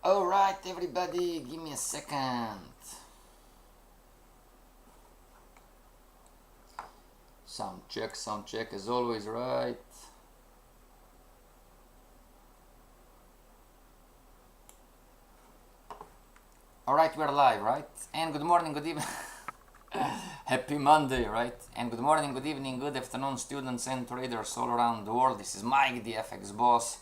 Alright everybody, give me a second. Sound check as always, right? Alright, we're live, right? And good morning, good evening. Happy Monday, right? And good morning, good evening, good afternoon, students and traders all around the world. This is Mike, the FX boss,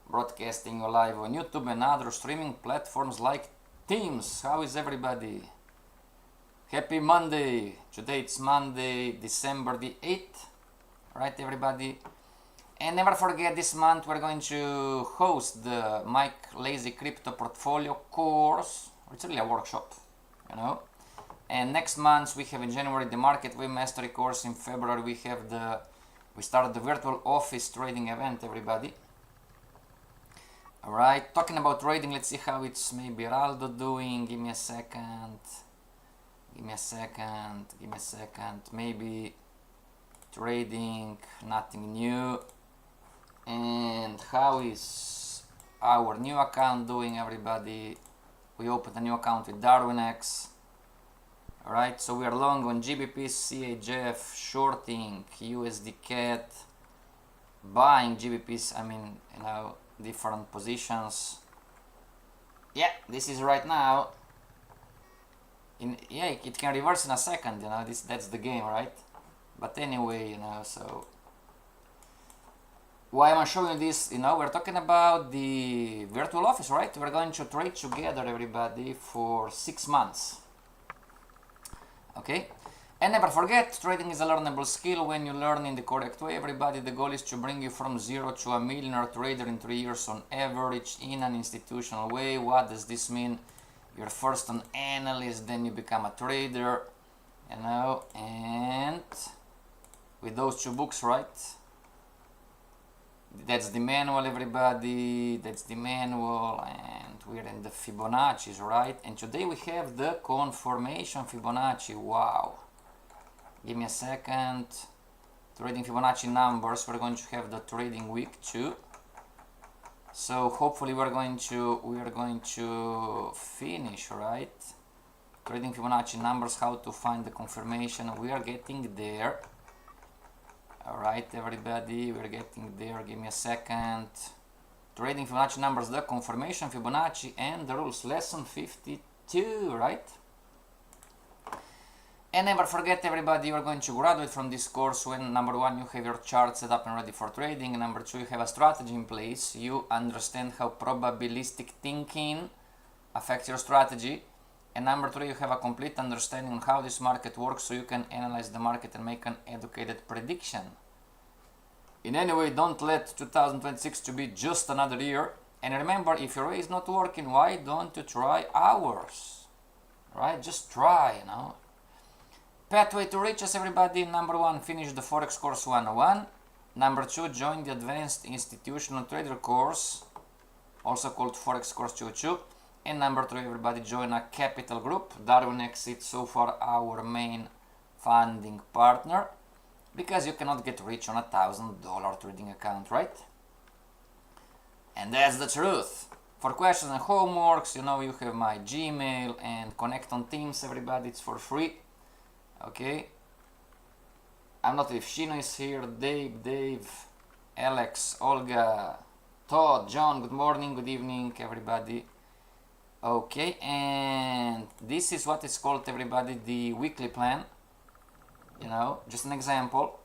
broadcasting you live on YouTube and other streaming platforms like Teams. How is everybody? Happy Monday. Today it's Monday, December the 8th, right everybody? And never forget, this month we're going to host the Mike Lazy Crypto Portfolio course. It's really a workshop, you know. And next month we have in January the Market Wave Mastery course. In February we started the virtual office trading event, everybody. Alright, talking about trading, let's see how it's maybe Raldo doing. Give me a second. Maybe trading, nothing new. And how is our new account doing, everybody? We opened a new account with Darwinex. Alright, so we are long on GBP, CHF, shorting USD CAD, buying GBPs, I mean, you know, different positions. Yeah, this is right now. Yeah, it can reverse in a second, you know, that's the game, right? But anyway, you know, so why am I showing you this? You know, we're talking about the virtual office, right? We're going to trade together, everybody, for 6 months. Okay? And never forget, trading is a learnable skill. When you learn in the correct way, everybody, the goal is to bring you from zero to a millionaire trader in 3 years on average in an institutional way. What does this mean? You're first an analyst, then you become a trader, you know, and with those 2 books, right? That's the manual, everybody, that's the manual, and we're in the Fibonacci's, right? And today we have the confirmation Fibonacci. Wow. Give me a second. Trading Fibonacci numbers. We're going to have the trading week too. So hopefully we are going to finish, right? Trading Fibonacci numbers, how to find the confirmation. We are getting there. Alright everybody, we're getting there. Give me a second. Trading Fibonacci numbers, the confirmation Fibonacci and the rules. Lesson 52, right? And never forget, everybody, you are going to graduate from this course when number 1, you have your chart set up and ready for trading. Number 2, you have a strategy in place. You understand how probabilistic thinking affects your strategy. And number 3, you have a complete understanding on how this market works, so you can analyze the market and make an educated prediction. In any way, don't let 2026 to be just another year. And remember, if your way is not working, why don't you try ours? Right? Just try, you know. Pathway to riches, everybody. Number 1, finish the Forex course 101. Number 2, join the advanced institutional trader course, also called Forex course 202. And number 3, everybody, join a capital group. Darwinex is so far our main funding partner, because you cannot get rich on $1,000 trading account, right? And that's the truth. For questions and homeworks, you know, you have my Gmail, and connect on Teams, everybody, it's for free. Okay? I'm not if Shino is here, Dave, Alex, Olga, Todd, John, good morning, good evening, everybody. Okay, and this is what is called, everybody, the weekly plan. You know, just an example.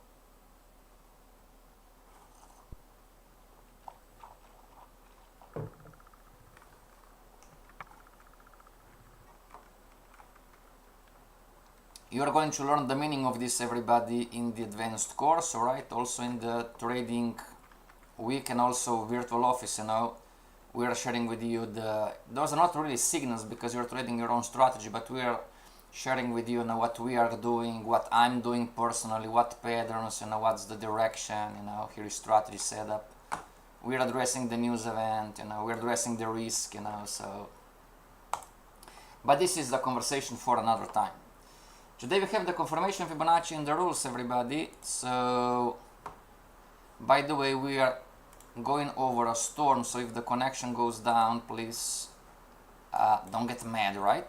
You are going to learn the meaning of this, everybody, in the advanced course, alright? Also in the trading week and also virtual office, you know. We are sharing with you those are not really signals because you're trading your own strategy, but we are sharing with you, you know, what we are doing, what I'm doing personally, what patterns, you know, what's the direction, you know, here is strategy setup. We're addressing the news event, you know, we're addressing the risk, you know, so. But this is the conversation for another time. Today we have the confirmation Fibonacci and the rules, everybody. So, by the way, we are going over a storm, so if the connection goes down, please don't get mad, right?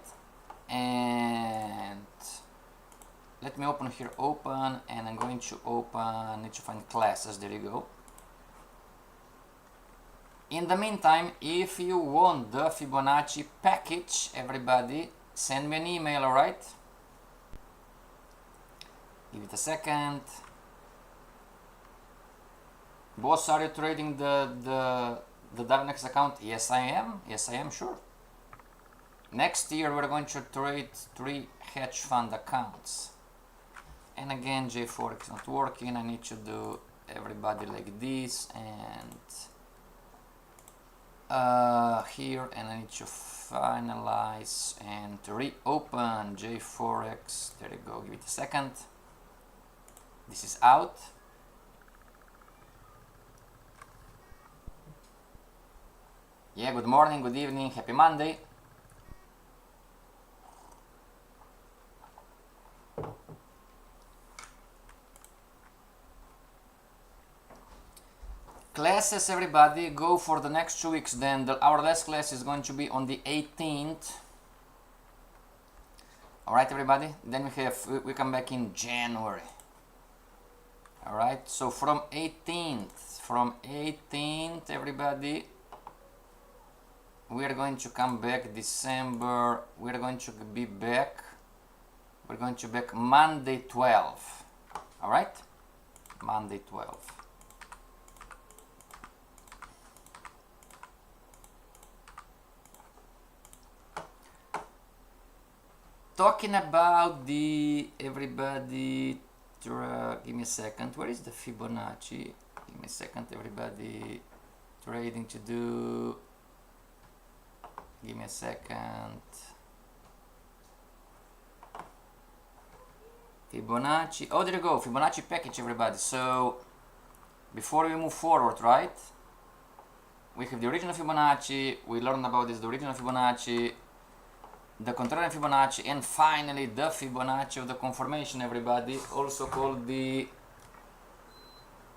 And let me open here, open, and I'm going to open, need to find classes, there you go. In the meantime, if you want the Fibonacci package, everybody, send me an email, alright? Give it a second. Boss, are you trading the Darwinex account? Yes, I am. Yes, I am, sure. Next year, we're going to trade 3 hedge fund accounts. And again, J4 is not working. I need to do everybody like this and here, and I need to finalize and reopen J4X. There you go. Give it a second. This is out. Yeah, good morning, good evening, happy Monday. Classes, everybody, go for the next 2 weeks. Then our last class is going to be on the 18th. Alright, everybody, then we come back in January. Alright, so from 18th, everybody, we are going to come back December. We are going to be back. We're going to back Monday 12. Alright, Monday 12. Talking about the, everybody, give me a second, where is the Fibonacci? Give me a second, everybody, trading to do, give me a second. Fibonacci, oh there you go, Fibonacci package, everybody. So, before we move forward, right, we have the original Fibonacci, we learned about this, the original Fibonacci, the contrarian Fibonacci, and finally the Fibonacci of the confirmation, everybody, also called the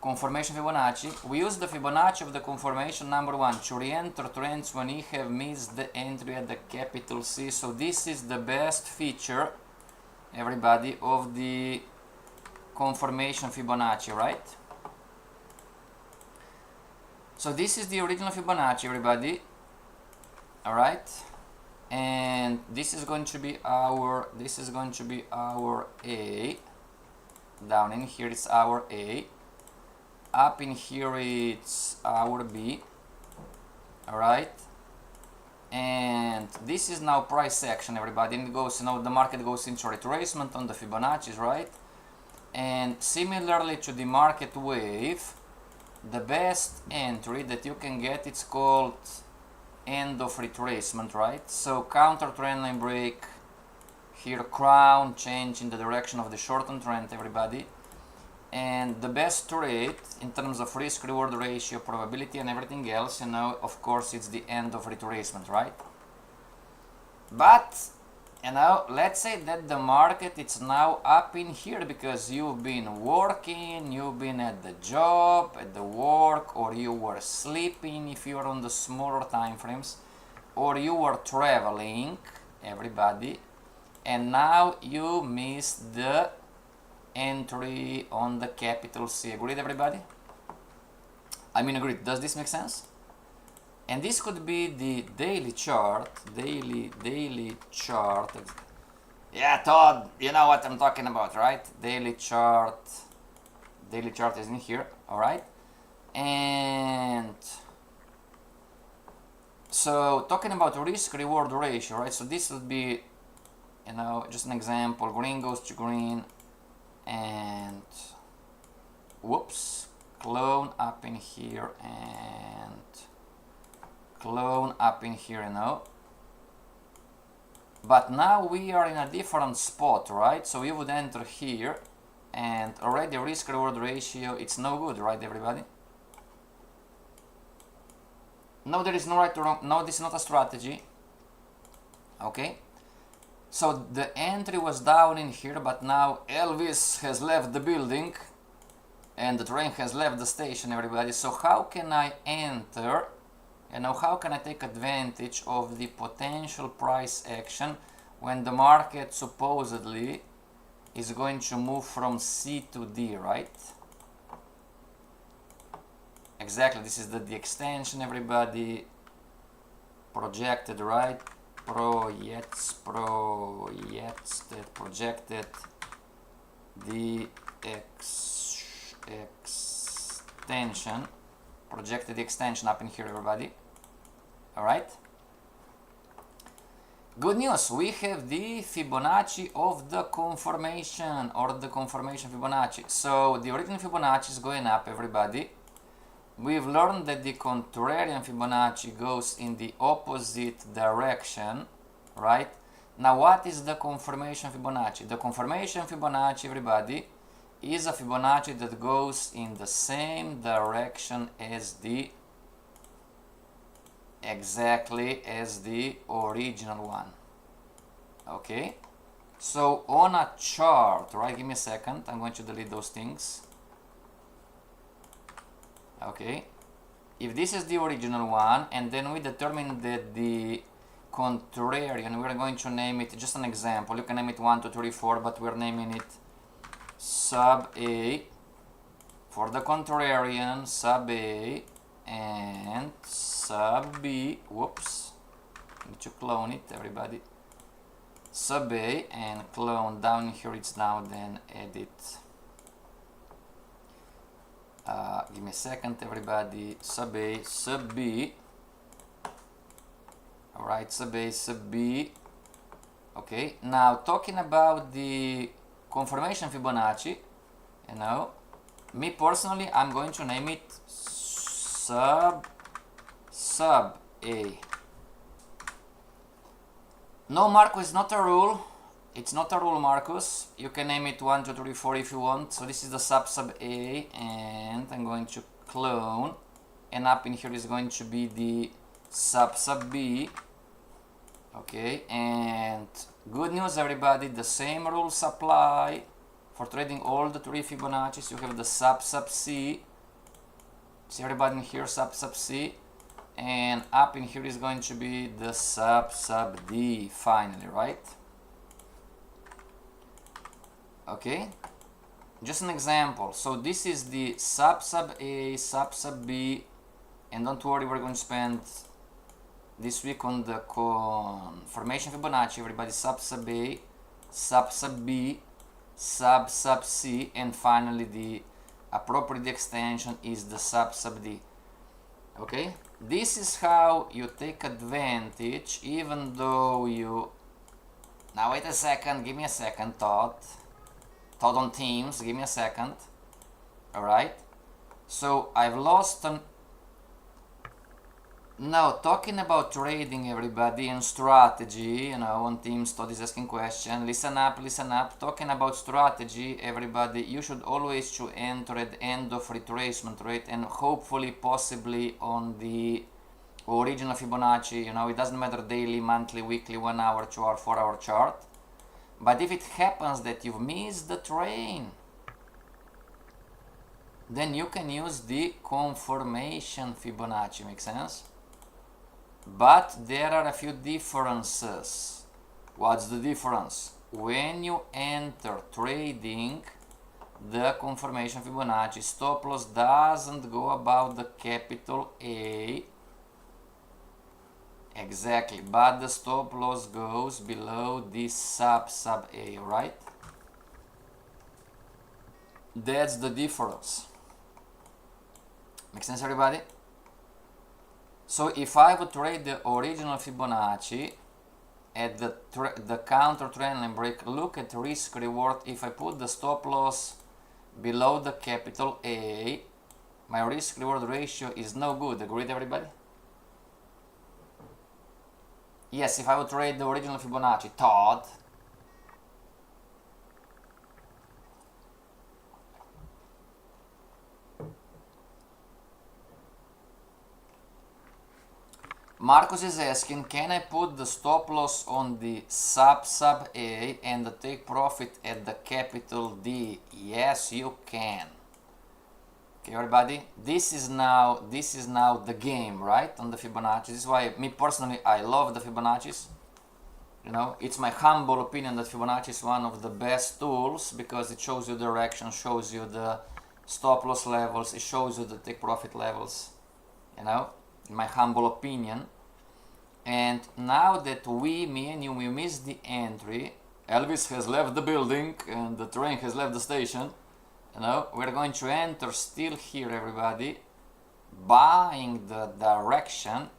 confirmation Fibonacci. We use the Fibonacci of the confirmation number 1 to re-enter trends when you have missed the entry at the capital C. So this is the best feature, everybody, of the confirmation Fibonacci, right? So this is the original Fibonacci, everybody, alright? And this is going to be our A. Down in here it's our A. Up in here it's our B. Alright. And this is now price action, everybody. And it goes, you know, the market goes into retracement on the Fibonacci's, right? And similarly to the market wave, the best entry that you can get, it's called end of retracement, right? So counter trend line break, here crown, change in the direction of the short-term trend, everybody. And the best trade in terms of risk reward ratio, probability and everything else, you know, of course it's the end of retracement, right? But, you know, let's say that the market it's now up in here because you've been working, you've been at the job, at the work, or you were sleeping if you're on the smaller time frames, or you were traveling, everybody, and now you missed the entry on the capital C. Agreed, everybody? I mean, agreed. Does this make sense? And this could be the daily chart, daily chart. Yeah, Todd, you know what I'm talking about, right? Daily chart is in here, all right? And so talking about risk reward ratio, right? So this would be, you know, just an example. Green goes to green, and whoops, clone up in here and clone up in here, you know. But now we are in a different spot, right? So we would enter here, and already risk reward ratio, it's no good, right, everybody? No, there is no right or wrong. No, this is not a strategy. Okay. So the entry was down in here, but now Elvis has left the building and the train has left the station, everybody. So how can I enter And now how can I take advantage of the potential price action when the market supposedly is going to move from C to D, right? Exactly, this is the extension, everybody. Projected, right? Projected the extension. Projected the extension up in here, everybody. Alright? Good news, we have the Fibonacci of the confirmation, or the confirmation Fibonacci. So the original Fibonacci is going up, everybody. We've learned that the contrarian Fibonacci goes in the opposite direction, right? Now what is the confirmation Fibonacci? The confirmation Fibonacci, everybody, is a Fibonacci that goes in the same direction as the original one. Okay, so on a chart, right, give me a second, I'm going to delete those things. Okay, if this is the original one, and then we determine that the contrarian, we're going to name it, just an example, you can name it 1, 2, 3, 4, but we're naming it sub A. For the contrarian, sub A and sub B, whoops, need to clone it, everybody. Sub A and clone, down here it's now, then edit. Give me a second, everybody. Sub A, sub B. Alright, sub A, sub B. Okay, now talking about the confirmation Fibonacci, you know, me personally, I'm going to name it sub A. No, Marcus, it's not a rule. It's not a rule, Marcus. You can name it 1, 2, 3, 4 if you want. So this is the sub A, and I'm going to clone, and up in here is going to be the sub B. Okay, and good news, everybody, the same rules apply for trading all the 3 Fibonacci's. You have the sub C. See everybody in here, sub C, and up in here is going to be the sub D finally, right? Okay, just an example. So this is the sub A, sub B, and don't worry, we're going to spend this week on the confirmation Fibonacci, everybody. Sub A, sub B, sub C, and finally the appropriate extension is the sub D. Okay, this is how you take advantage, even though you... Now wait a second, give me a second, Todd on Teams, give me a second. Alright, so I've lost an... Now, talking about trading, everybody, and strategy, you know, on Teams, Todd is asking question. Listen up, listen up. Talking about strategy, everybody, you should always to enter at end of retracement rate, and hopefully, possibly on the original Fibonacci. You know, it doesn't matter daily, monthly, weekly, 1 hour, 2 hour, 4 hour chart. But if it happens that you've missed the train, then you can use the confirmation Fibonacci. Make sense? But there are a few differences. What's the difference? When you enter trading the confirmation Fibonacci, stop loss doesn't go above the capital A. Exactly, but the stop loss goes below the sub A, right? That's the difference. Make sense, everybody? So if I would trade the original Fibonacci at the counter trend line break, look at risk reward. If I put the stop loss below the capital A, my risk reward ratio is no good. Agreed, everybody? Yes, if I would trade the original Fibonacci, Todd. Marcus is asking, can I put the stop loss on the sub A and the take profit at the capital D? Yes, you can. Okay, everybody, this is now the game, right, on the Fibonacci. This is why me personally, I love the Fibonacci's. You know, it's my humble opinion that Fibonacci is one of the best tools because it shows you direction, shows you the stop loss levels, it shows you the take profit levels, you know, in my humble opinion. And now that me and you, we missed the entry, Elvis has left the building and the train has left the station, you know, we're going to enter still here, everybody, buying the direction.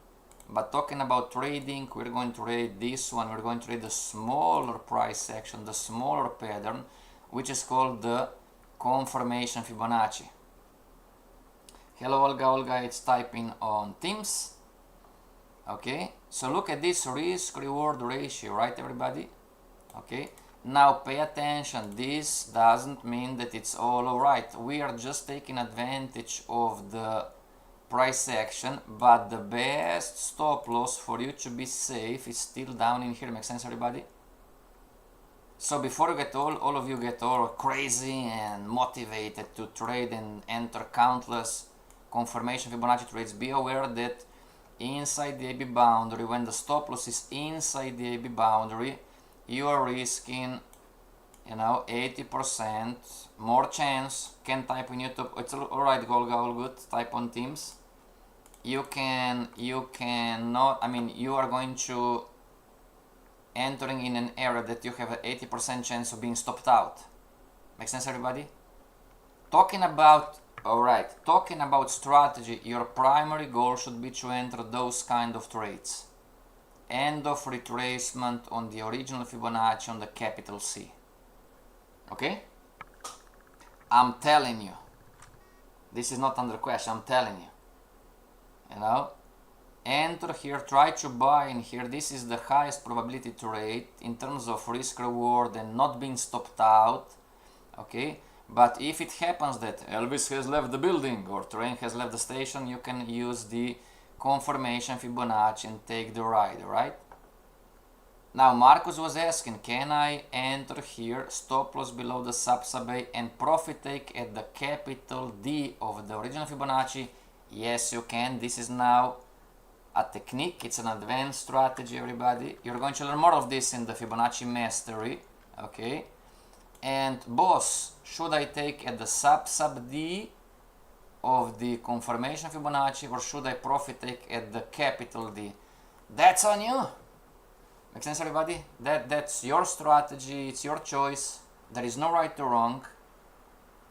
But talking about trading, we're going to trade this one, we're going to trade the smaller price action, the smaller pattern, which is called the confirmation Fibonacci. Hello Olga, it's typing on Teams. Okay, so look at this risk reward ratio, right everybody? Okay, now pay attention, this doesn't mean that it's all alright. We are just taking advantage of the price action, but the best stop loss for you to be safe is still down in here. Makes sense, everybody? So before you get all of you get all crazy and motivated to trade and enter countless confirmation Fibonacci trades, be aware that inside the AB boundary, when the stop loss is inside the AB boundary, you are risking, you know, 80% more chance. Can type in YouTube. It's alright, Golga, all good. Type on Teams. You cannot, I mean, you are going to entering in an area that you have an 80% chance of being stopped out. Make sense, everybody? Talking about strategy, your primary goal should be to enter those kind of trades. End of retracement on the original Fibonacci on the capital C. Okay? I'm telling you. This is not under question, I'm telling you. You know? Enter here, try to buy in here. This is the highest probability trade in terms of risk reward and not being stopped out. Okay? But if it happens that Elvis has left the building or train has left the station, you can use the confirmation Fibonacci and take the ride, right? Now Marcus was asking, can I enter here, stop loss below the sub A and profit take at the capital D of the original Fibonacci? Yes, you can. This is now a technique, it's an advanced strategy, everybody. You're going to learn more of this in the Fibonacci Mastery, okay? And boss, should I take at the sub D of the confirmation Fibonacci or should I profit take at the capital D? That's on you. Make sense, everybody? That's your strategy, it's your choice. There is no right or wrong.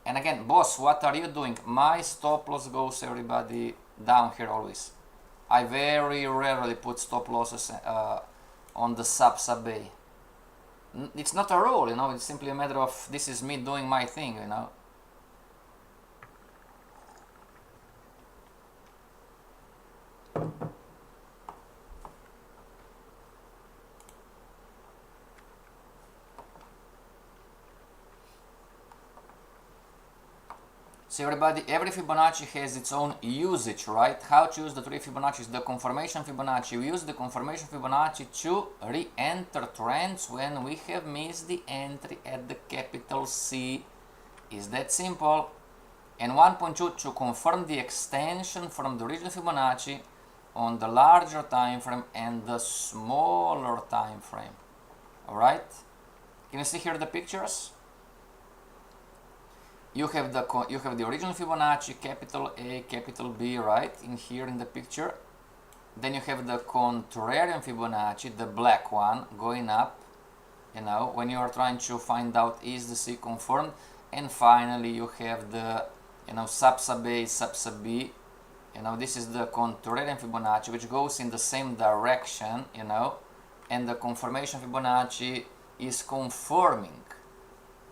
And again, boss, what are you doing? My stop loss goes, everybody, down here always. I very rarely put stop losses on the sub A. It's not a rule, you know, it's simply a matter of this is me doing my thing, you know. So everybody, every Fibonacci has its own usage, right? How to use the three Fibonaccis? The confirmation Fibonacci. We use the confirmation Fibonacci to re-enter trends when we have missed the entry at the capital C. Is that simple? And 1.2 to confirm the extension from the original Fibonacci on the larger time frame and the smaller time frame. All right? Can you see here the pictures? You have the original Fibonacci, capital A, capital B, right, in here in the picture. Then you have the contrarian Fibonacci, the black one, going up, you know, when you are trying to find out is the C confirmed. And finally you have the, you know, sub A, sub B, you know, this is the contrarian Fibonacci, which goes in the same direction, you know, and the confirmation Fibonacci is confirming,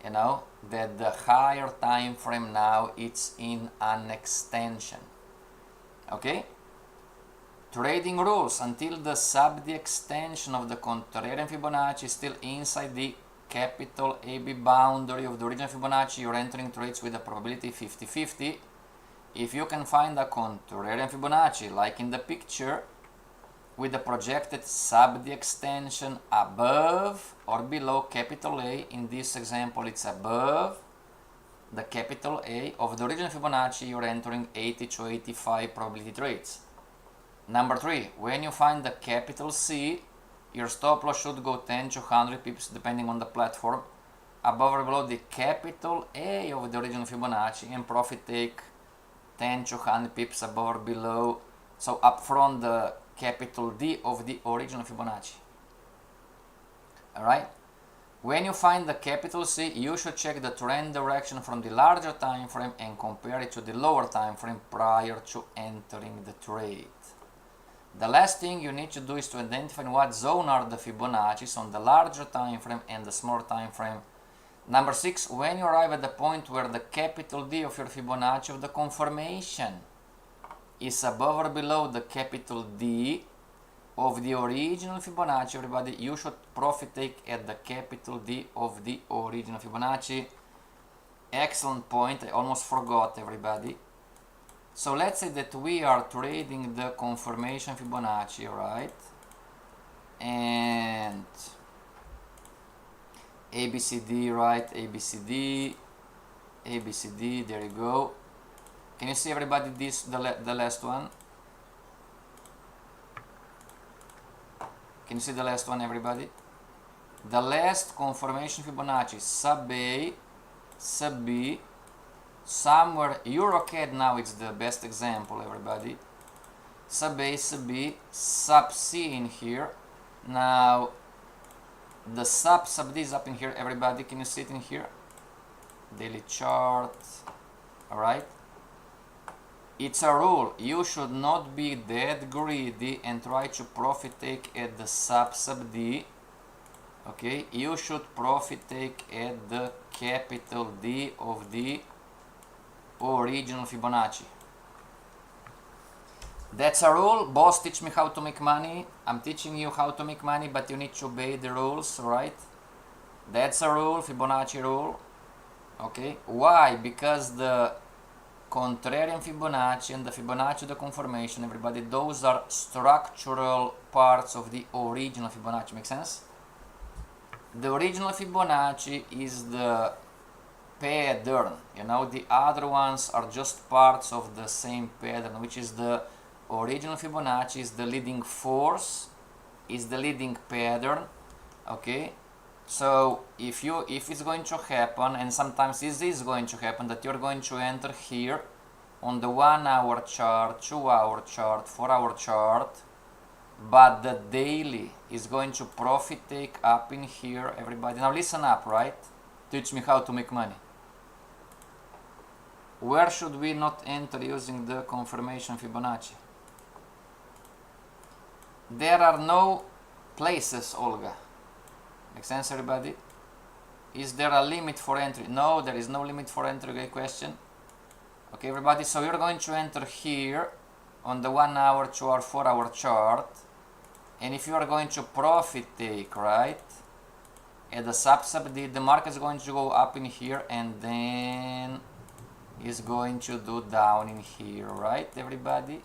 you know, that the higher time frame now it's in an extension. Okay? Trading rules: until the sub the extension of the contrarian Fibonacci is still inside the capital AB boundary of the original Fibonacci, you're entering trades with a probability 50-50. If you can find a contrarian Fibonacci, like in the picture, with the projected sub the extension above or below capital A, in this example it's above, the capital A of the original Fibonacci, you're entering 80 to 85 probability trades. Number 3, when you find the capital C, your stop loss should go 10 to 100 pips depending on the platform above or below the capital A of the original Fibonacci, and profit take 10 to 100 pips above or below, so up from the capital D of the original Fibonacci. Alright? When you find the capital C, you should check the trend direction from the larger time frame and compare it to the lower time frame prior to entering the trade. The last thing you need to do is to identify in what zone are the Fibonacci's on the larger time frame and the smaller time frame. Number 6, when you arrive at the point where the capital D of your Fibonacci of the confirmation is above or below the capital D of the original Fibonacci, everybody, you should profit take at the capital D of the original Fibonacci. Excellent point, I almost forgot, everybody. So let's say that we are trading the confirmation Fibonacci, right? And ABCD, right? ABCD, ABCD, there you go. Can you see, everybody, this, the last one? Can you see the last one, everybody? The last confirmation Fibonacci, sub A, sub B, somewhere, EuroCAD now it's the best example, everybody. Sub A, sub B, sub C in here. Now, the sub D is up in here, everybody. Can you see it in here? Daily chart, alright? It's a rule, you should not be that greedy and try to profit take at the sub D. Okay, you should profit take at the capital D of the original Fibonacci. That's a rule. Boss teach me how to make money. I'm teaching you how to make money, but you need to obey the rules, right? That's a rule, Fibonacci rule. Okay, why? Because the contrarian Fibonacci and the Fibonacci the confirmation, everybody, those are structural parts of the original Fibonacci. Make sense? The original Fibonacci is the pattern, you know, the other ones are just parts of the same pattern, which is the original Fibonacci is the leading force, is the leading pattern. Okay, so if it's going to happen, and sometimes this is going to happen, that you're going to enter here on the 1 hour chart, 2 hour chart, 4 hour chart, but the daily is going to profit take up in here, everybody. Now listen up, right? Teach me how to make money. Where should we not enter using the confirmation Fibonacci? There are no places, Olga. Make sense, everybody? Is there a limit for entry? No, there is no limit for entry. Great question. Okay, everybody, so you're going to enter here on the 1 hour, 2 hour, 4 hour chart, and if you are going to profit take, right, at the sub D, the market is going to go up in here and then is going to do down in here, right, everybody?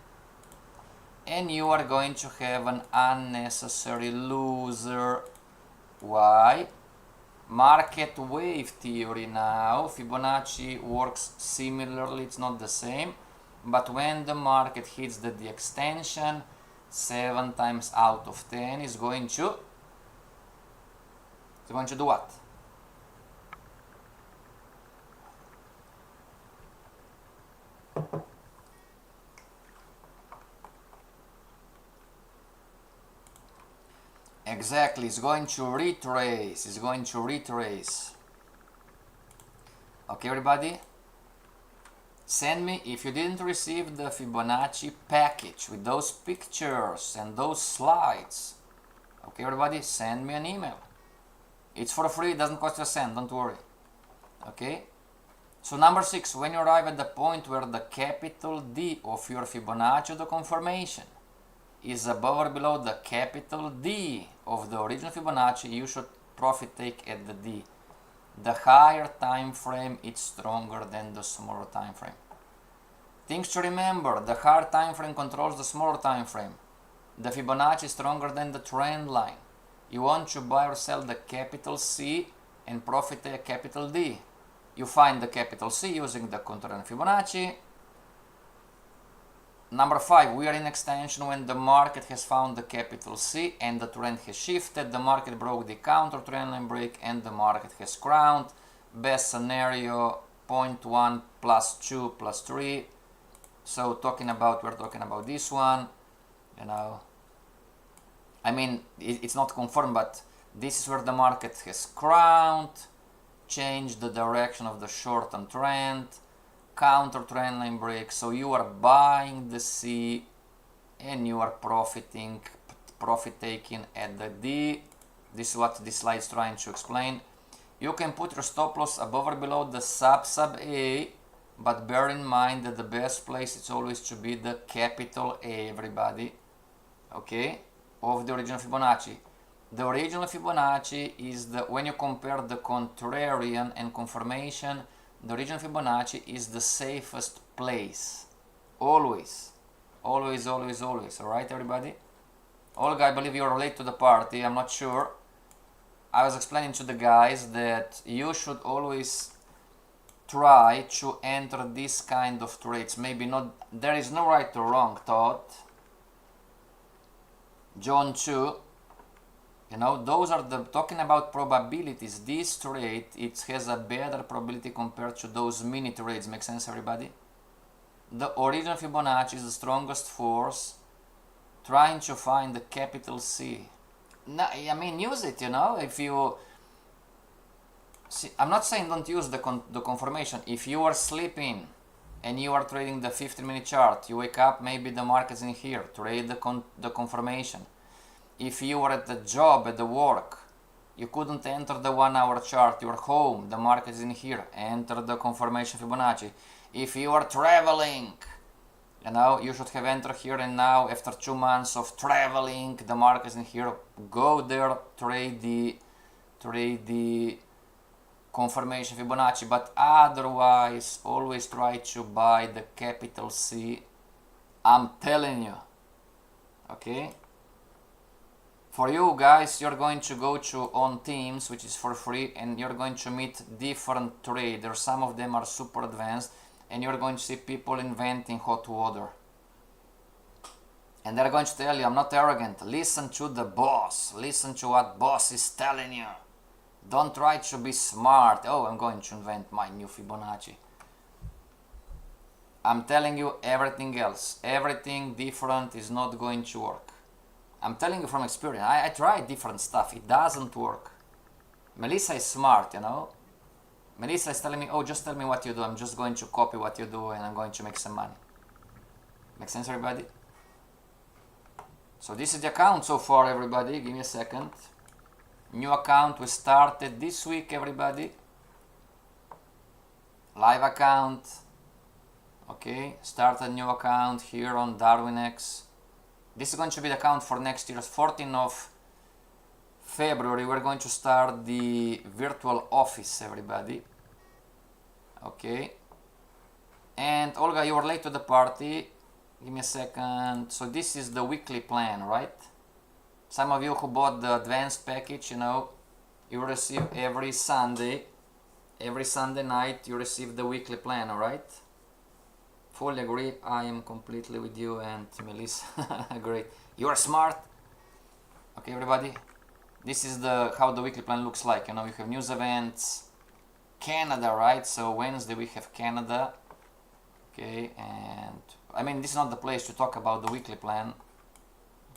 And you are going to have an unnecessary loser. Why? Market wave theory now. Fibonacci works similarly, it's not the same, but when the market hits the extension, 7 times out of 10 is going to do what? Exactly, it's going to retrace, it's going to retrace. Okay, everybody? Send me, if you didn't receive the Fibonacci package with those pictures and those slides, okay, everybody, send me an email. It's for free, it doesn't cost you a cent, don't worry. Okay? So number 6, when you arrive at the point where the capital D of your Fibonacci, the confirmation, is above or below the capital D of the original Fibonacci, you should profit take at the D. The higher time frame is stronger than the smaller time frame. Things to remember, the higher time frame controls the smaller time frame. The Fibonacci is stronger than the trend line. You want to buy or sell the capital C and profit take capital D. You find the capital C using the contour and Fibonacci. Number 5, we are in extension when the market has found the capital C and the trend has shifted. The market broke the counter trend line break and the market has crowned. Best scenario 0.1 plus 2 plus 3. So we're talking about this one, you know. I mean, it's not confirmed, but this is where the market has crowned, changed the direction of the short-term trend, counter trend line break. So you are buying the C and you are profit taking at the D. This is what this slide is trying to explain. You can put your stop loss above or below the sub A, but bear in mind that the best place is always to be the capital A, everybody, okay, of the original Fibonacci. The original Fibonacci is when you compare the contrarian and confirmation, the original Fibonacci is the safest place. Always. Always, always, always. Alright, everybody? Olga, I believe you're late to the party. I'm not sure. I was explaining to the guys that you should always try to enter this kind of trades. Maybe not, there is no right or wrong thought. John 2, you know, those are talking about probabilities. This trade, it has a better probability compared to those mini trades. Make sense, everybody? The original Fibonacci is the strongest force trying to find the capital C. No, I mean, use it, you know, if you see, I'm not saying don't use the confirmation. If you are sleeping and you are trading the 15-minute chart, you wake up, maybe the market's in here, trade the confirmation. If you are at the job, at the work, you couldn't enter the 1-hour chart, you're home, the market is in here, enter the confirmation Fibonacci. If you are traveling, you know, you should have entered here, and now after 2 months of traveling, the market is in here, go there, trade the confirmation Fibonacci. But otherwise, always try to buy the capital C. I'm telling you, okay? For you guys, you're going to go to on Teams, which is for free, and you're going to meet different traders. Some of them are super advanced, and you're going to see people inventing hot water. And they're going to tell you, I'm not arrogant, listen to the boss, listen to what boss is telling you. Don't try to be smart. Oh, I'm going to invent my new Fibonacci. I'm telling you everything else. Everything different is not going to work. I'm telling you from experience. I tried different stuff. It doesn't work. Melissa is smart, you know. Melissa is telling me, oh, just tell me what you do. I'm just going to copy what you do and I'm going to make some money. Make sense, everybody? So this is the account so far, everybody. Give me a second. New account we started this week, everybody. Live account. Okay, start a new account here on Darwinex. This is going to be the account for next year's 14th of February. We're going to start the virtual office, everybody. Okay. And Olga, you were late to the party. Give me a second. So this is the weekly plan, right? Some of you who bought the advanced package, you know, you receive every Sunday night, you receive the weekly plan, alright? Fully agree. I am completely with you and Melissa. Great. You are smart. Okay, everybody. This is how the weekly plan looks like. You know, you have news events. Canada, right? So Wednesday we have Canada. Okay, and I mean, this is not the place to talk about the weekly plan.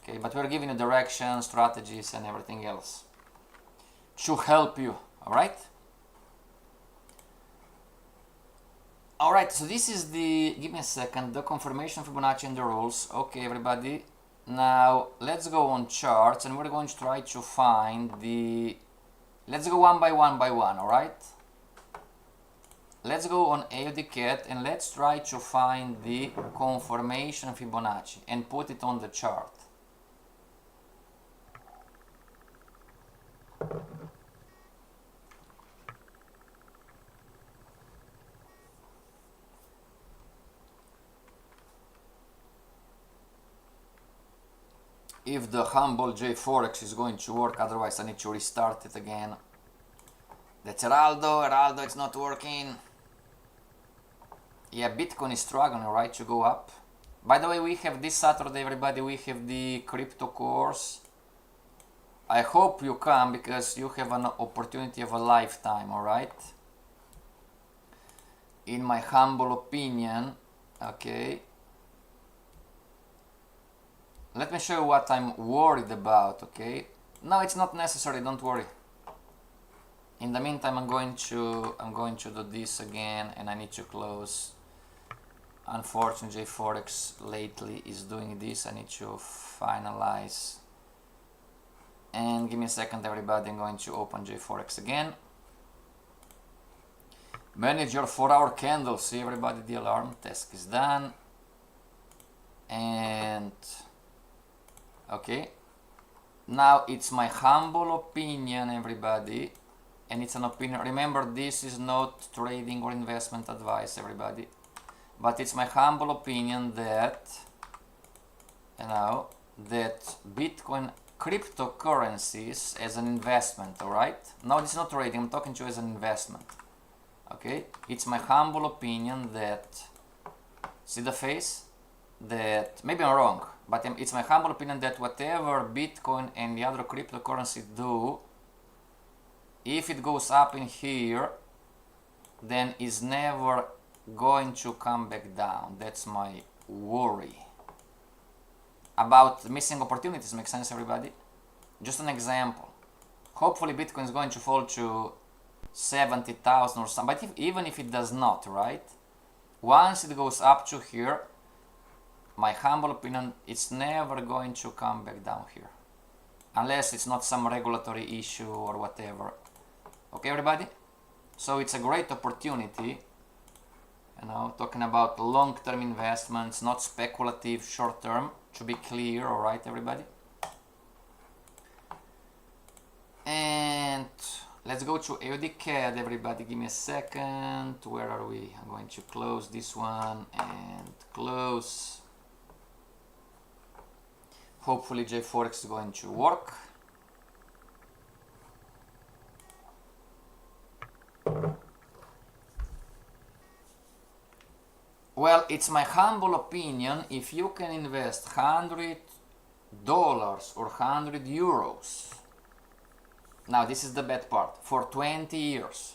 Okay, but we're giving you direction, strategies, and everything else to help you. All right. All right. So this is the. Give me a second. The confirmation Fibonacci and the rules. Okay, everybody. Now let's go on charts, and we're going to try to find the. Let's go one by one. All right. Let's go on AUD-CAT and let's try to find the confirmation Fibonacci and put it on the chart. If the humble J FOREX is going to work, otherwise I need to restart it again. That's Heraldo, it's not working. Yeah, Bitcoin is struggling, right, to go up. By the way, we have this Saturday, everybody, we have the crypto course. I hope you come because you have an opportunity of a lifetime, alright? In my humble opinion, okay? Let me show you what I'm worried about, okay? No, it's not necessary, don't worry. In the meantime, I'm going to do this again, and I need to close. Unfortunately, FOREX lately is doing this. I need to finalize. And give me a second, everybody. I'm going to open JForex again. Manage your 4-hour candle. See, everybody, the alarm task is done. And okay. Now it's my humble opinion, everybody. And it's an opinion. Remember, this is not trading or investment advice, everybody. But it's my humble opinion that, you know, that Bitcoin cryptocurrencies as an investment, alright? No, this is not trading, I'm talking to you as an investment. Okay? It's my humble opinion that, see the face? That, maybe I'm wrong, but it's my humble opinion that whatever Bitcoin and the other cryptocurrency do, if it goes up in here, then is never going to come back down. That's my worry. About missing opportunities, make sense, everybody? Just an example. Hopefully Bitcoin is going to fall to 70,000 or something, but even if it does not, right? Once it goes up to here, my humble opinion, it's never going to come back down here. Unless it's not some regulatory issue or whatever. Okay, everybody? So it's a great opportunity, you know, talking about long-term investments, not speculative, short-term, to be clear, alright, everybody? And let's go to AUD-CAD, everybody, give me a second. Where are we? I'm going to close this one and close. Hopefully JForex is going to work. Well, it's my humble opinion, if you can invest $100 or 100 euros, now this is the bad part, for 20 years,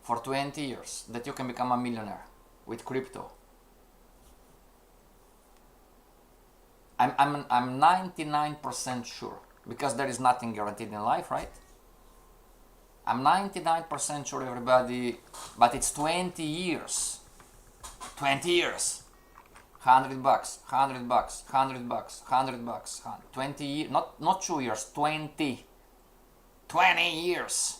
that you can become a millionaire with crypto. I'm 99% sure, because there is nothing guaranteed in life, right? I'm 99% sure, everybody, but it's 20 years. 20 years. $100, $100, $100, $100, 20 years, not 2 years, 20 years.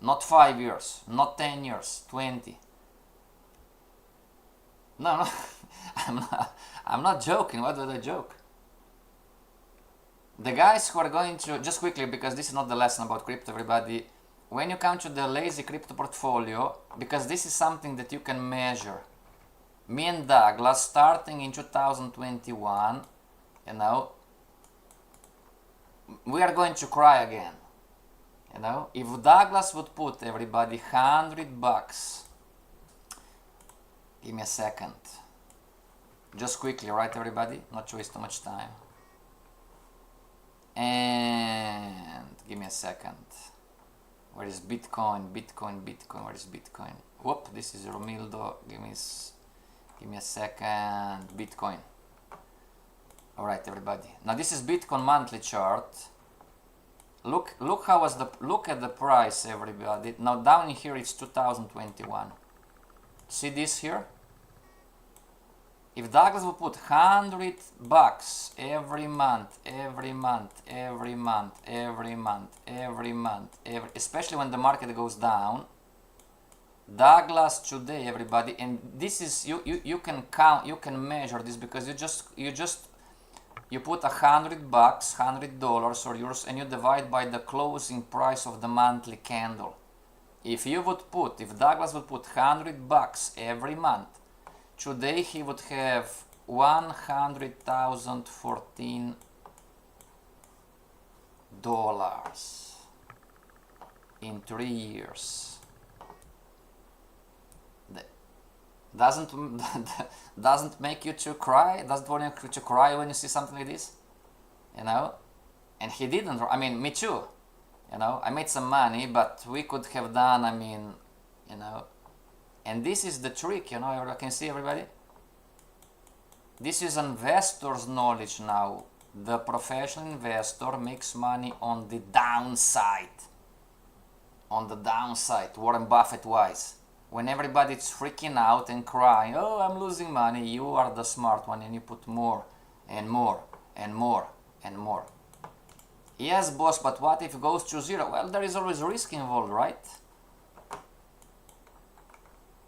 Not 5 years, not 10 years, 20. No, I'm not joking. Why did I joke? The guys who are going to, just quickly, because this is not the lesson about crypto, everybody, when you come to the lazy crypto portfolio, because this is something that you can measure. Me and Douglas, starting in 2021, you know, we are going to cry again. You know, if Douglas would put, everybody, $100, give me a second, just quickly, right, everybody, not to waste too much time, and give me a second, where is Bitcoin, where is Bitcoin, whoop, this is Romildo, give me a second, Bitcoin, alright, everybody, now this is Bitcoin monthly chart. Look how was look at the price, everybody. Now down here it's 2021. See this here? If Douglas would put $100 every month, especially when the market goes down, Douglas today, everybody, and this is you can count, you can measure this, because you put $100, $100 or euros, and you divide by the closing price of the monthly candle. If Douglas would put $100 every month, today he would have $100,014. in 3 years. Doesn't make you to cry? Doesn't want you to cry when you see something like this? You know? And he didn't. I mean, me too. You know, I made some money, but we could have done, I mean, you know. And this is the trick, you know, I can see everybody. This is investor's knowledge now. The professional investor makes money on the downside. On the downside, Warren Buffett wise. When everybody's freaking out and crying, oh, I'm losing money, you are the smart one and you put more and more and more and more. Yes, boss, but what if it goes to zero? Well, there is always risk involved, right?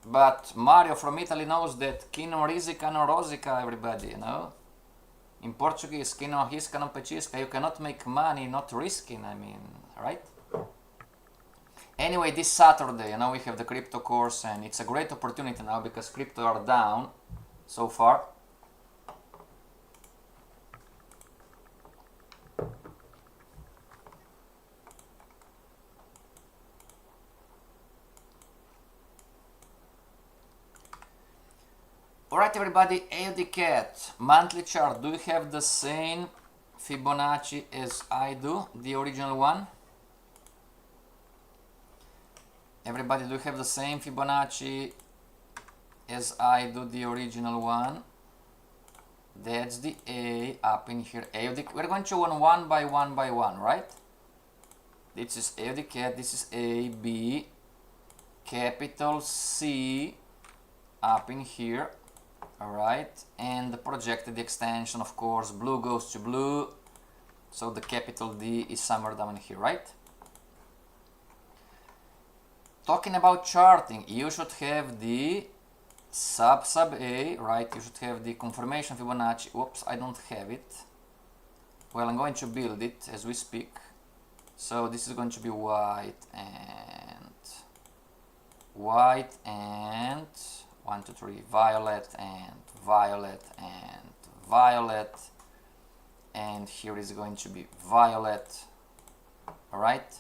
But Mario from Italy knows that chi non risica non rosica, everybody, you know? In Portuguese, chi non risca non pecisca. You cannot make money not risking, I mean, right? Anyway, this Saturday, you know, we have the crypto course, and it's a great opportunity now because crypto are down so far. Alright everybody, ALLOCATION, monthly chart, do you have the same Fibonacci as I do, the original one? Everybody, do you have the same Fibonacci as I do, the original one? That's the A up in here. We're going to go one by one, right? This is ALLOCATION, this is A, B, capital C up in here. Alright, and the projected extension, of course, blue goes to blue, so the capital D is somewhere down here, right? Talking about charting, you should have the sub A, right? You should have the confirmation Fibonacci. Oops, I don't have it. Well, I'm going to build it as we speak. So this is going to be white and 1, 2, 3, violet and violet and violet, and here is going to be violet. All right.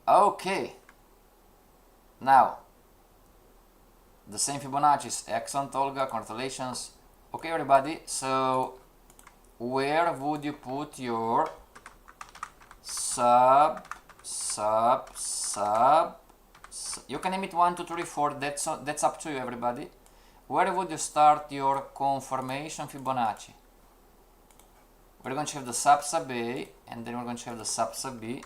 Okay. Now, the same Fibonacci is excellent, Olga. Congratulations. Okay, everybody. So, where would you put your sub? You can name it 1, 2, 3, 4. That's up to you, everybody. Where would you start your confirmation Fibonacci? We're going to have the sub A, and then we're going to have the sub B.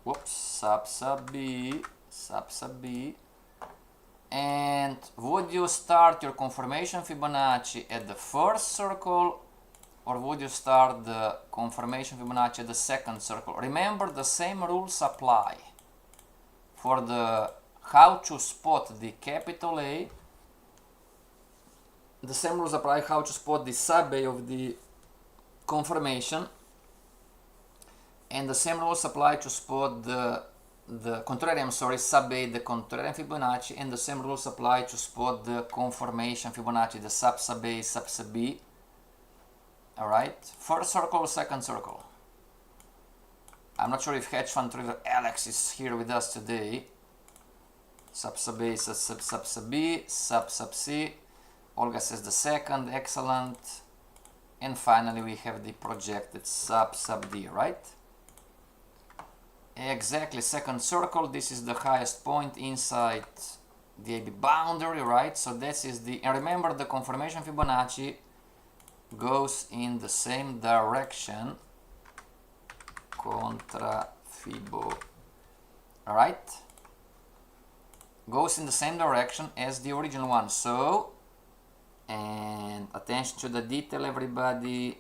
Whoops, sub B. And would you start your confirmation Fibonacci at the first circle, or would you start the confirmation Fibonacci at the second circle? Remember, the same rules apply. For the how to spot the capital A, the same rules apply how to spot the sub A of the confirmation, and the same rules apply to spot the contrarian, sub A, the contrarian Fibonacci, and the same rules apply to spot the confirmation Fibonacci, the sub A, sub B. Alright, first circle, second circle. I'm not sure if hedge fund trader Alex is here with us today. Sub A, sub B, sub C. Olga says the second, excellent. And finally we have the projected sub D, right? Exactly, second circle. This is the highest point inside the AB boundary, right? So this is the, and remember, the confirmation Fibonacci goes in the same direction. Contra Fibo, alright, goes in the same direction as the original one. So, and attention to the detail, everybody,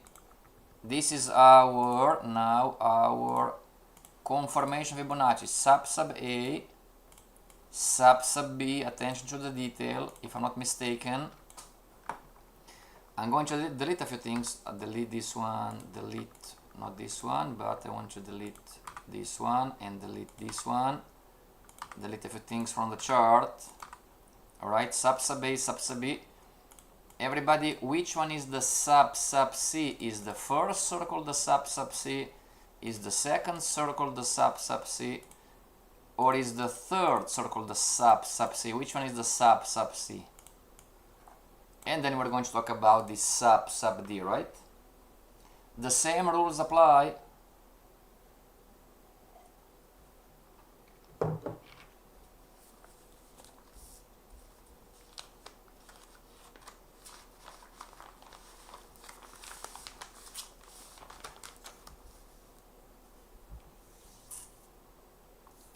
this is our confirmation Fibonacci, sub A, sub B. Attention to the detail, if I'm not mistaken. I'm going to delete a few things. Delete this one, delete not this one, but I want to delete this one and delete this one. Delete a few things from the chart. Alright, sub A, sub B. Everybody, which one is the sub C? Is the first circle the sub C? Is the second circle the sub C? Or is the third circle the sub C? Which one is the sub C? And then we're going to talk about the sub D, right? The same rules apply.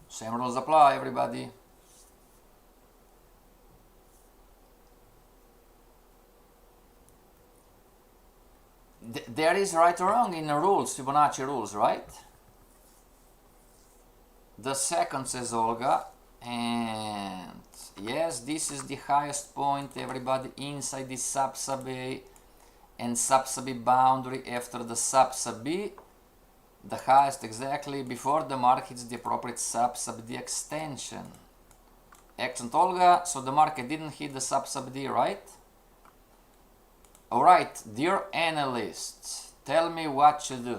Same rules apply, everybody. There is right or wrong in the rules, Fibonacci rules, right? The second, says Olga, and yes, this is the highest point, everybody, inside the sub A and sub B boundary after the sub B. The highest exactly before the mark hits the appropriate sub D extension. Excellent, Olga. So the market didn't hit the sub D, right? Alright, dear analysts, tell me what to do.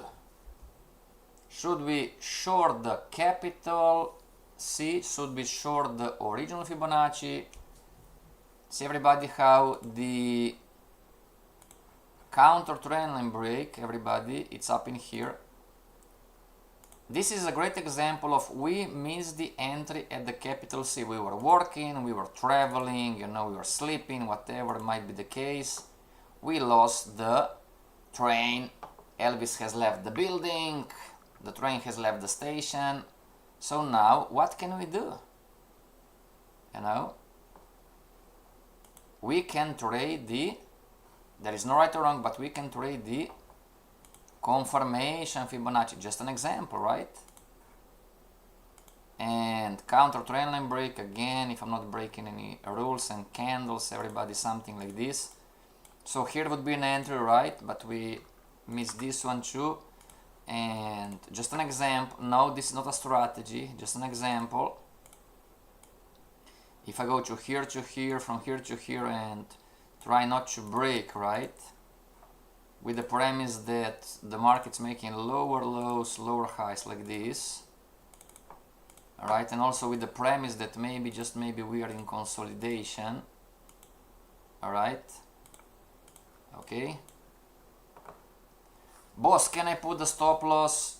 Should we short the capital C? Should we short the original Fibonacci? See, everybody, how the counter trend line break, everybody, it's up in here. This is a great example of we missed the entry at the capital C. We were working, we were traveling, you know, we were sleeping, whatever might be the case. We lost the train. Elvis has left the building. The train has left the station. So now, what can we do? You know, we can trade the, there is no right or wrong, but we can trade the confirmation Fibonacci, just an example, right? And counter trend line break again, if I'm not breaking any rules and candles, everybody, something like this. So here would be an entry, right? But we missed this one too. And just an example. No, this is not a strategy, just an example. If I go to here, from here to here, and try not to break, right? With the premise that the market's making lower lows, lower highs like this. Alright, and also with the premise that maybe, just maybe, we are in consolidation. Alright. Okay. Boss, can I put the stop loss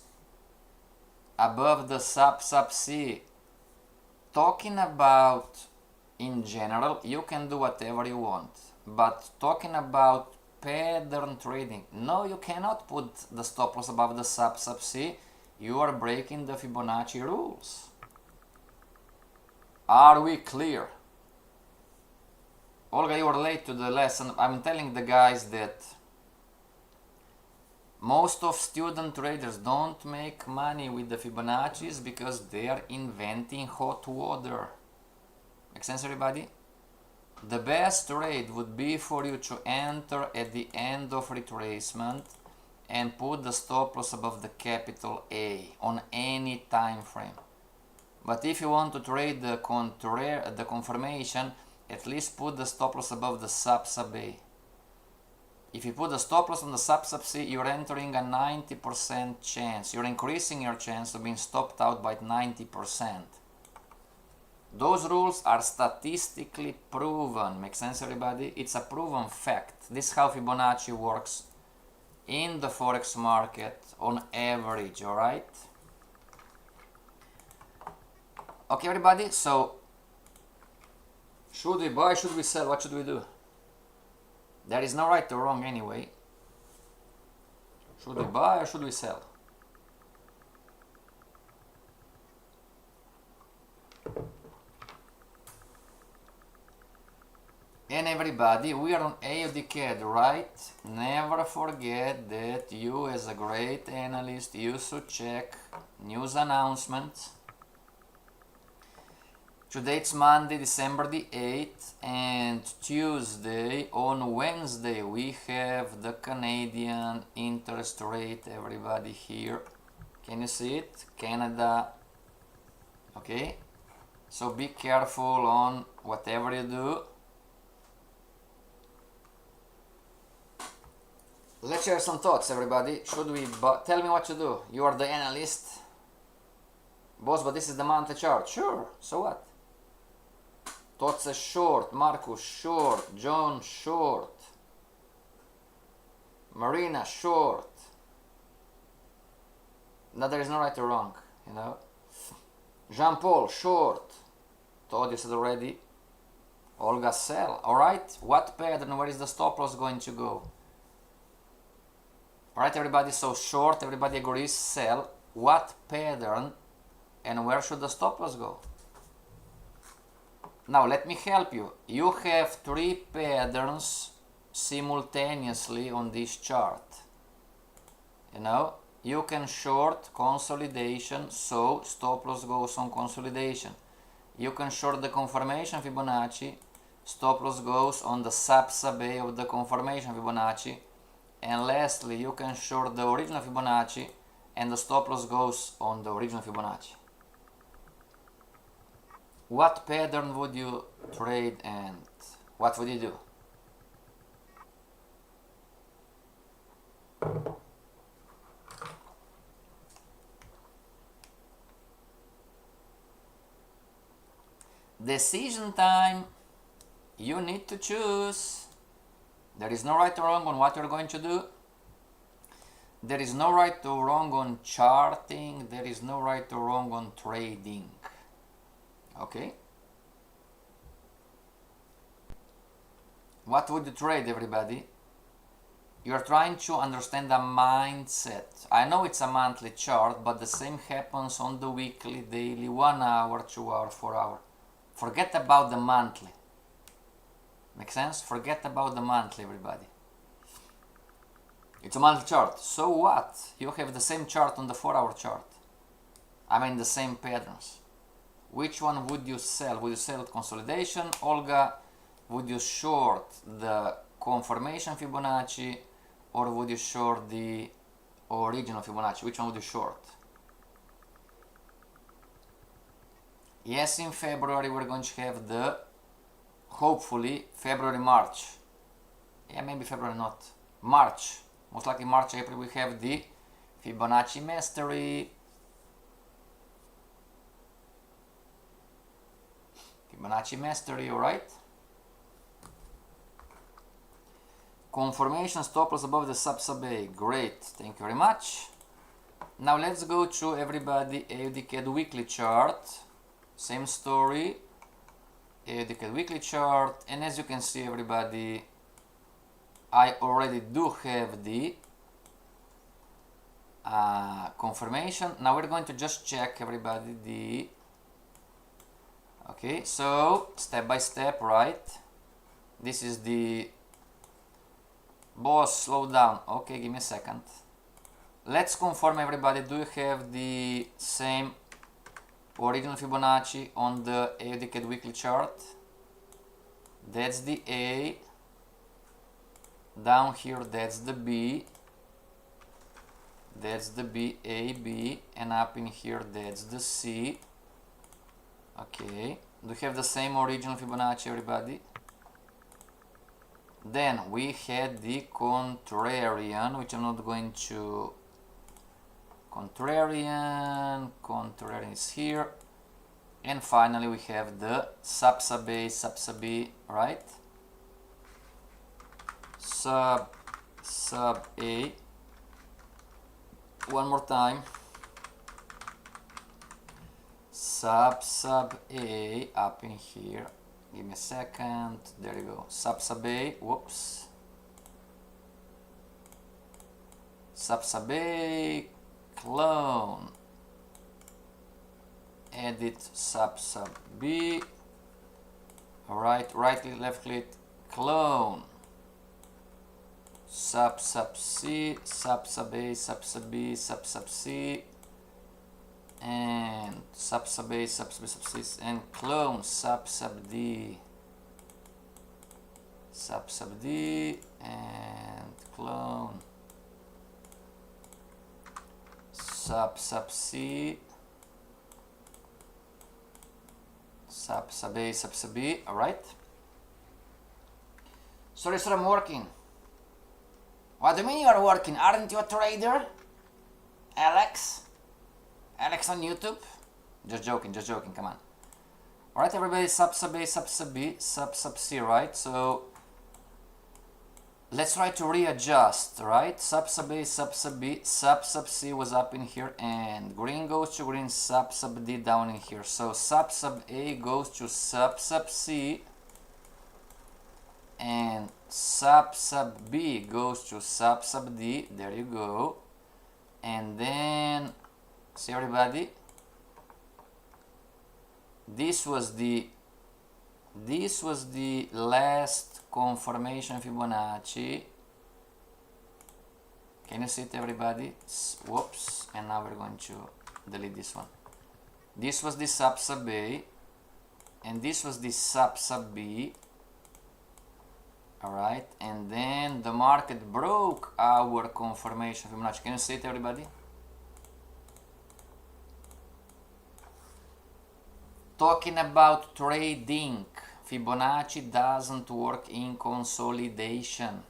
above the sub C? Talking about in general, you can do whatever you want. But talking about pattern trading, no, you cannot put the stop loss above the sub C. You are breaking the Fibonacci rules. Are we clear? Olga, you are late to the lesson. I'm telling the guys that most of student traders don't make money with the Fibonacci's because they are inventing hot water. Make sense, everybody? The best trade would be for you to enter at the end of retracement and put the stop loss above the capital A on any time frame. But if you want to trade the confirmation, at least put the stop loss above the sub A. If you put the stop loss on the sub C, you're entering a 90% chance. You're increasing your chance of being stopped out by 90%. Those rules are statistically proven. Make sense, everybody? It's a proven fact. This is how Fibonacci works in the Forex market on average, alright? Okay, everybody, so should we buy, should we sell, what should we do? There is no right or wrong anyway. Should we buy or should we sell? And everybody, we are on AUD, right? Never forget that you, as a great analyst, you should check news announcements. Today it's Monday, December the 8th, and Tuesday, on Wednesday, we have the Canadian interest rate, everybody here. Can you see it? Canada. Okay? So be careful on whatever you do. Let's share some thoughts, everybody. Should we tell me what to do? You are the analyst. Boss, but this is the monthly chart. Sure, so what? Tots short, Marcus short, John short, Marina short. No, there is no right or wrong, you know. Jean-Paul short. Told you said already. Olga sell. Alright, what pattern? Where is the stop loss going to go? Alright, everybody, so short, everybody agrees, sell. What pattern and where should the stop loss go? Now, let me help you. You have 3 patterns simultaneously on this chart. You know, you can short consolidation, so stop loss goes on consolidation. You can short the confirmation Fibonacci, stop loss goes on the sub A of the confirmation Fibonacci. And lastly, you can short the original Fibonacci and the stop loss goes on the original Fibonacci. What pattern would you trade and what would you do? Decision time. You need to choose. There is no right or wrong on what you're going to do. There is no right or wrong on charting. There is no right or wrong on trading. Okay? What would you trade, everybody? You're trying to understand a mindset. I know it's a monthly chart, but the same happens on the weekly, daily, 1 hour, 2 hour, 4 hour. Forget about the monthly. Make sense? Forget about the monthly, everybody. It's a monthly chart. So what? You have the same chart on the 4-hour chart. I mean the same patterns. Which one would you sell? Would you sell consolidation? Olga, would you short the confirmation Fibonacci or would you short the original Fibonacci? Which one would you short? Yes, in February we're going to have the, hopefully, February, March. Yeah, maybe February not. March. Most likely March, April we have the Fibonacci Mastery. Fibonacci Mastery, alright? Confirmation stop loss above the sub A. Great, thank you very much. Now let's go to everybody AUDCAD weekly chart. Same story. AUDCAD weekly chart, and as you can see, everybody, I already do have the confirmation. Now we're going to just check, everybody, the okay, so step by step, right? This is the boss, slow down. Okay, give me a second. Let's confirm, everybody, do you have the same original Fibonacci on the AUDCAD weekly chart? That's the A. Down here, that's the B. That's the B, A, B. And up in here, that's the C. Okay. Do you have the same original Fibonacci, everybody? Then we had the contrarian, which I'm not going to... Contrarian is here. And finally we have the sub A, right? Sub A. One more time. Sub A up in here. Give me a second. There you go. Sub A. Whoops. Sub A. Clone. Edit sub B. Alright, right click, left click, clone. Sub C, sub A, sub B, sub C, and sub A, sub B, sub C, and clone sub D. Sub D and clone. Sub C, sub A, sub B, alright? Sorry, sir, I'm working. What do you mean you are working? Aren't you a trader? Alex? Alex on YouTube? Just joking, come on. Alright everybody, sub sub A, sub sub B, sub sub C, right? So let's try to readjust, right? Sub sub A, sub sub B, sub sub C was up in here, and green goes to green, sub sub D down in here. So sub sub A goes to sub sub C, and sub sub B goes to sub sub D. There you go. And then, see everybody, this was the last confirmation Fibonacci. Can you see it everybody? Whoops, and now we're going to delete this one. This was the sub sub A, and this was the sub sub B. Alright, and then the market broke our confirmation Fibonacci. Can you see it everybody? Talking about trading, Fibonacci doesn't work in consolidation.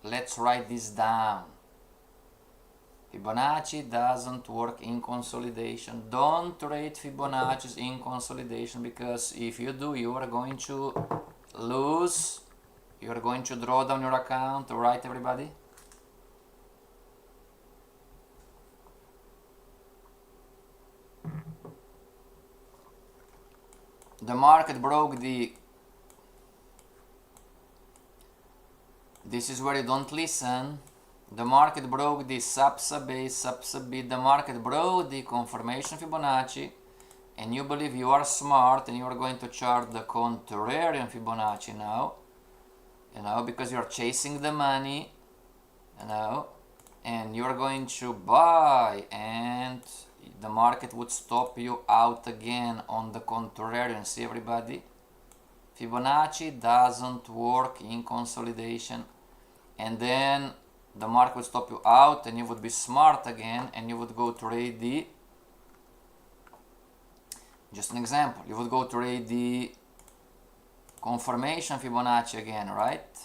Let's write this down. Fibonacci doesn't work in consolidation. Don't trade Fibonacci's in consolidation, because if you do, you are going to lose. You are going to draw down your account, right everybody? The market broke the... This is where you don't listen. The market broke the sub sub A, sub sub B. The market broke the confirmation Fibonacci, and you believe you are smart and you are going to chart the contrarian Fibonacci now. You know, because you are chasing the money, you know, and you are going to buy, and the market would stop you out again on the contrarian. See everybody? Fibonacci doesn't work in consolidation, and then the market would stop you out and you would be smart again and you would go trade the, just an example, you would go trade the confirmation Fibonacci again, right?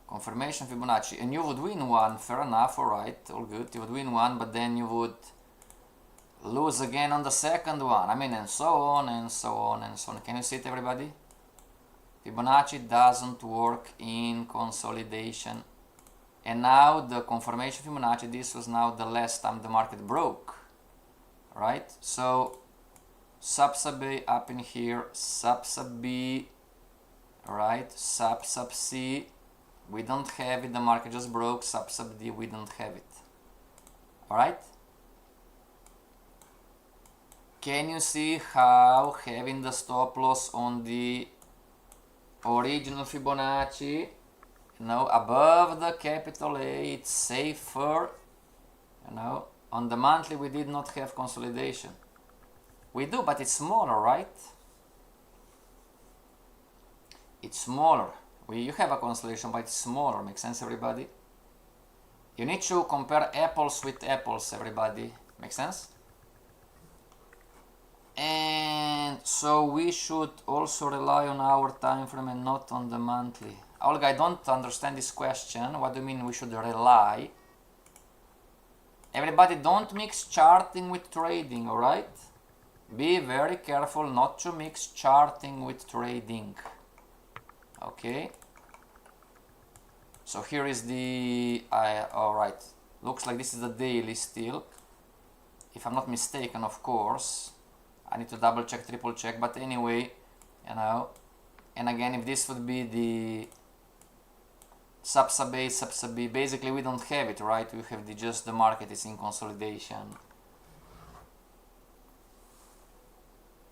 Confirmation Fibonacci, and you would win one, fair enough, alright, all good, you would win one, but then you would lose again on the second one, I mean, and so on and so on and so on. Can you see it everybody? Fibonacci doesn't work in consolidation. And now the confirmation Fibonacci, this was now the last time the market broke, right? So sub sub A up in here, sub sub B, right? Sub sub C, we don't have it, the market just broke. Sub sub D, we don't have it. Alright? Can you see how having the stop loss on the original Fibonacci, you know, above the capital A, it's safer? You know, on the monthly we did not have consolidation. We do, but it's smaller, right? It's smaller. You have a consolidation, but it's smaller. Makes sense, everybody? You need to compare apples with apples, everybody. Makes sense? And so we should also rely on our time frame and not on the monthly. Olga, I don't understand this question. What do you mean we should rely? Everybody, don't mix charting with trading, alright? Be very careful not to mix charting with trading. Okay? So here is the... alright. Looks like this is the daily still. If I'm not mistaken, of course. I need to double check, triple check. But anyway, you know. And again, if this would be the sub sub A, sub sub B, basically we don't have it, right? We have the just the market is in consolidation.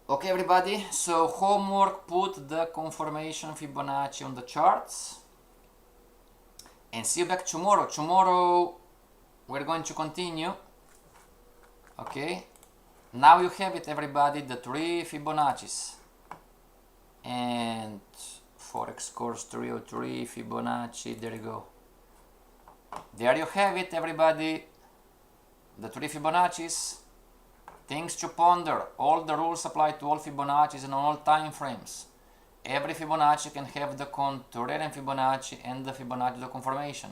Okay, everybody, so homework, put the confirmation Fibonacci on the charts. And see you back tomorrow. Tomorrow we're going to continue. Okay, now you have it, everybody, the 3 Fibonaccis. And Forex course 303 Fibonacci, there you go. There you have it, everybody, the 3 Fibonaccis. Things to ponder. All the rules apply to all Fibonaccis and on all time frames. Every Fibonacci can have the contrarian Fibonacci and the Fibonacci the confirmation.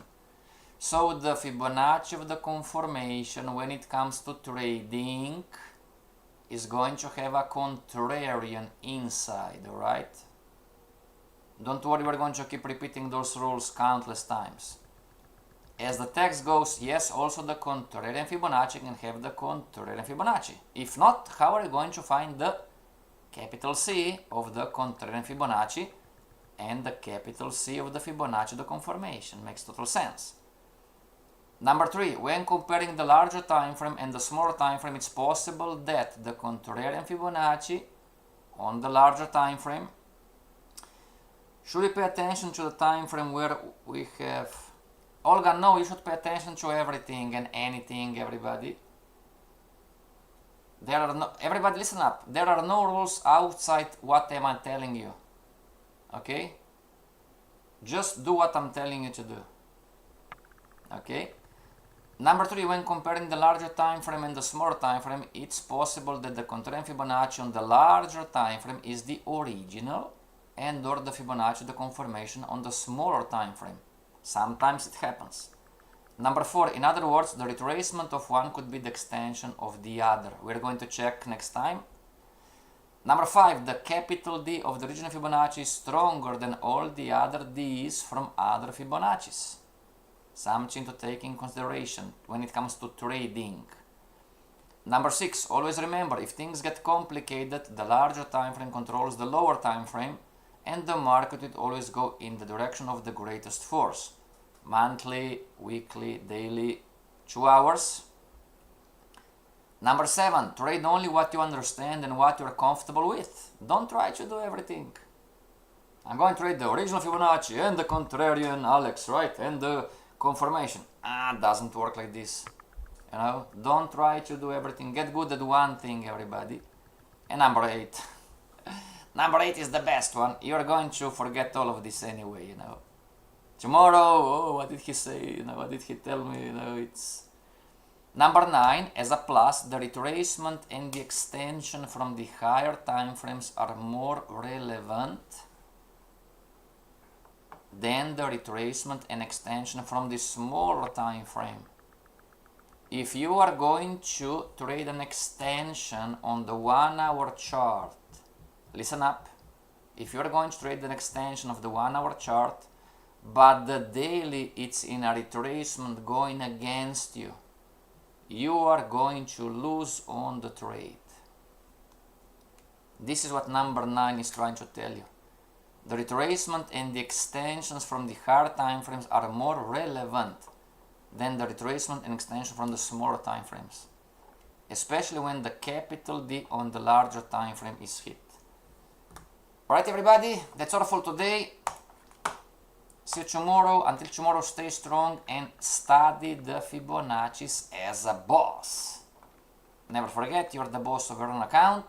So the Fibonacci of the confirmation when it comes to trading is going to have a contrarian inside, alright? Don't worry, we're going to keep repeating those rules countless times. As the text goes, yes, also the contrarian Fibonacci can have the contrarian Fibonacci. If not, how are you going to find the capital C of the contrarian Fibonacci and the capital C of the Fibonacci, the confirmation? Makes total sense. Number 3, when comparing the larger time frame and the smaller time frame, it's possible that the contrarian Fibonacci on the larger time frame, should we pay attention to the time frame where we have Olga? No, you should pay attention to everything and anything, everybody. Everybody listen up. There are no rules outside what am I telling you. Okay? Just do what I'm telling you to do. Okay? Number 3, when comparing the larger time frame and the smaller time frame, it's possible that the contrarian Fibonacci on the larger time frame is the original and or the Fibonacci, the confirmation, on the smaller time frame. Sometimes it happens. Number 4, in other words, the retracement of one could be the extension of the other. We're going to check next time. Number 5, the capital D of the original Fibonacci is stronger than all the other D's from other Fibonaccis. Something to take in consideration when it comes to trading. Number 6, always remember, if things get complicated, the larger time frame controls the lower time frame, and the market will always go in the direction of the greatest force. Monthly, weekly, daily, 2 hours. Number 7, trade only what you understand and what you are comfortable with. Don't try to do everything. I'm going to trade the original Fibonacci and the contrarian Alex, right? And the confirmation. Doesn't work like this. You know, don't try to do everything. Get good at one thing, everybody. And number 8. Number 8 is the best one. You're going to forget all of this anyway, you know. Tomorrow, oh, what did he say? You know, what did he tell me? You know, it's... Number 9, as a plus, the retracement and the extension from the higher time frames are more relevant than the retracement and extension from the smaller time frame. If you are going to trade an extension on the 1 hour chart, listen up, if you are going to trade an extension of the 1 hour chart, but the daily it's in a retracement going against you, you are going to lose on the trade. This is what number 9 is trying to tell you. The retracement and the extensions from the higher time frames are more relevant than the retracement and extension from the smaller time frames, especially when the capital D on the larger time frame is hit. Alright everybody, that's all for today. See you tomorrow. Until tomorrow, stay strong and study the Fibonacci's as a boss. Never forget, you're the boss of your own account.